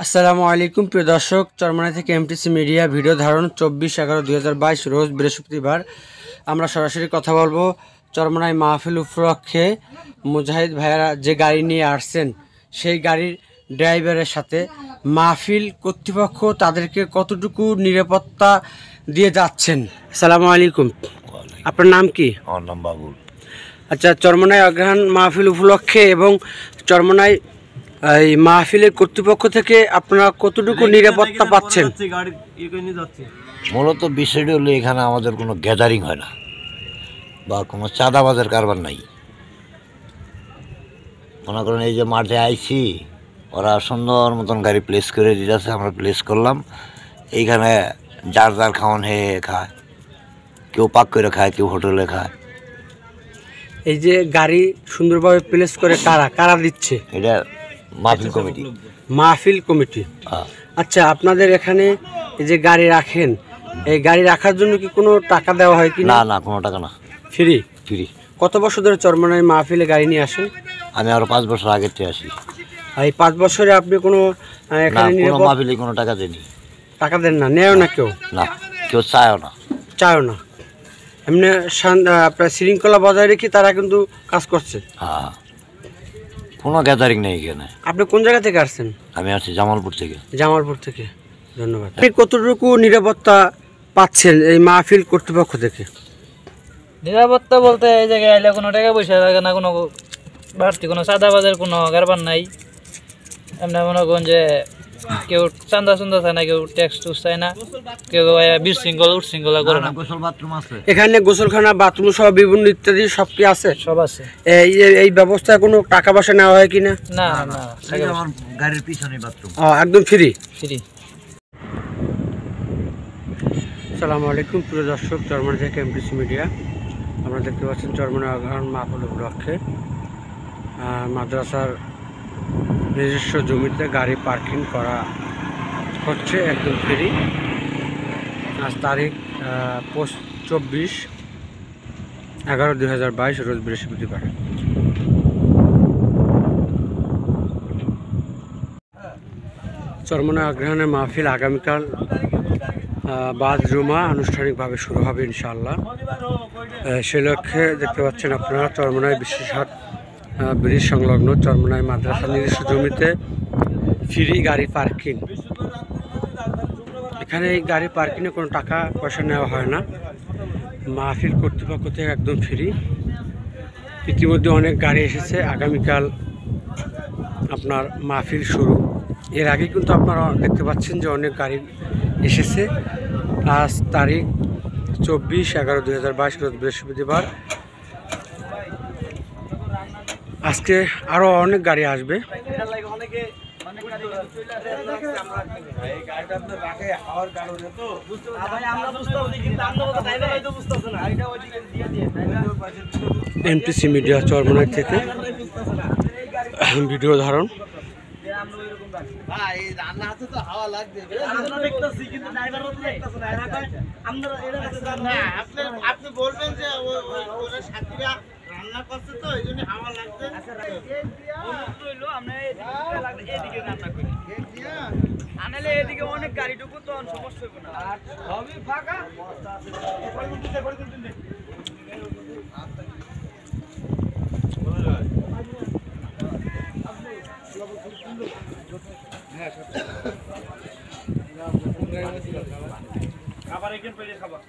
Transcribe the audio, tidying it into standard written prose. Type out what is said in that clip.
আসসালামু আলাইকুম প্রিয় দর্শক, চরমনাই থেকে এমটিসি মিডিয়া ভিডিও ধারণ 24/11/2022 রোজ বৃহস্পতিবার। আমরা সরাসরি কথা বলবো চরমনাই মাহফিল উপলক্ষে মুজাহিদ ভাইয়ারা যে গাড়ি নিয়ে আসছেন সেই গাড়ির ড্রাইভারের সাথে। মাহফিল কর্তৃপক্ষ তাদেরকে কতটুকু নিরাপত্তা দিয়ে যাচ্ছেন। আসসালামু আলাইকুম, আপনার নাম কি? আমার নাম বাবুল। আচ্ছা, চরমনাই অগ্রহায়ণ মাহফিল উপলক্ষে এবং চরমনাই এই মাহফিলের কর্তৃপক্ষ থেকে আপনারা কতটুকু নিরাপত্তা পাচ্ছেন? মূলত বিষয়টা হলো এখানে আমাদের কোনো গ্যাদারিং হয় না বা কোনো চাঁদাবাজের কারবার নাই। মনে করেন এই যে মাঠে আইছি, ওরা সুন্দর মতন গাড়ি প্লেস করে দিতেছে, আমরা প্লেস করলাম। এইখানে যার যার খাওয়ান হয়ে খায়, কেউ পাক করে খায়, কেউ হোটেলে খায়। এই যে গাড়ি সুন্দরভাবে প্লেস করে কারা দিচ্ছে? এটা মাহফিল কমিটি। মাহফিল কমিটি। আচ্ছা, আপনাদের এখানে এই যে গাড়ি রাখেন, এই গাড়ি রাখার জন্য কি কোনো টাকা দেওয়া হয় কি? না না, কোনো টাকা না, ফ্রি। ফ্রি। কত বছর ধরে চরমনাই মাহফিলে গাড়ি নিয়ে আসেন? আমি আরো 5 বছর আগের থেকে আসি। এই 5 বছরে আপনি কোনো এখানে মাহফিলে কোনো টাকা দেয়নি? টাকা দেন না, নেও না কেউ? না, কেউ চায়ও না। চায়ও না। এমনি আপনার শৃঙ্খলা বজায় রেখে তারা কিন্তু কাজ করছে। হ্যাঁ, কোনো গ্যাদারিং নেই এখানে। আপনি কোন জায়গা থেকে আসছেন? আমি আসছি জামালপুর থেকে। জামালপুর থেকে, ধন্যবাদ। আপনি কতটুকু নিরাপত্তা পাচ্ছেন এই মাহফিল কর্তৃপক্ষ থেকে? নিরাপত্তা বলতে এই জায়গায় এলে কোনো টাকা পয়সা লাগে না, কোনো বাড়তি কোনো চাঁদাবাজের কোনো কারবার নাই। এমনি মনে করুন যে কেউ চাঁদা চায় না, কেউ ট্যাক্স টুক্স চায় না, কেউ উচ্ছৃঙ্খলা করে না। এখানে গোসলখানা, বাথরুম সহ বিভিন্ন ইত্যাদি সব কি আছে? সব আছে। এই ব্যবস্থায় কোনো টাকা পয়সা নেওয়া হয় কিনা? না না, আমার গাড়ির পিছনে বাথরুম। একদম ফ্রি। ফ্রি। আসসালামু আলাইকুম প্রিয় দর্শক, চরমনাই থেকে এমটিসি মিডিয়া। আপনারা দেখতে পাচ্ছেন চরমনাই অগ্রহায়ণ মাহফিল উপলক্ষে মাদ্রাসার নিজস্ব জমিতে গাড়ি পার্কিং করা হচ্ছে একদম ফ্রি। আজ তারিখ 24/11/2022 রোজ বৃহস্পতিবার। চরমনাই অগ্রহায়ণের মাহফিল আগামীকাল বাদ জুমা আনুষ্ঠানিকভাবে শুরু হবে ইনশাআল্লাহ। সে লক্ষ্যে দেখতে পাচ্ছেন আপনারা চরমনাই বিশ্বহাট ব্রিজ সংলগ্ন চরমনাই মাদ্রাসা নিজস্ব জমিতে ফ্রি গাড়ি পার্কিং। এখানে এই গাড়ি পার্কিংয়ে কোনো টাকা পয়সা নেওয়া হয় না, মাহফিল কর্তৃপক্ষ থেকে একদম ফ্রি। ইতিমধ্যে অনেক গাড়ি এসেছে, আগামীকাল আপনার মাহফিল শুরু। এর আগে কিন্তু আপনারা দেখতে পাচ্ছেন যে অনেক গাড়ি এসেছে। আজ তারিখ 24/11/2022 রোজ বৃহস্পতিবার। আজকে আরো অনেক গাড়ি আসবে। এমটিসি মিডিয়া চরমনাই থেকে ভিডিও ধারণ। আপনি বলবেন যে সাথীরা রান্না করছে তো এই জন্য হাওয়া লাগছে। আনালে এদিকে অনেক গাড়ি ঢুকু, তো সমস্যা হবে না, সবই ফাঁকা। খাবার এখানে পেলে খাবার।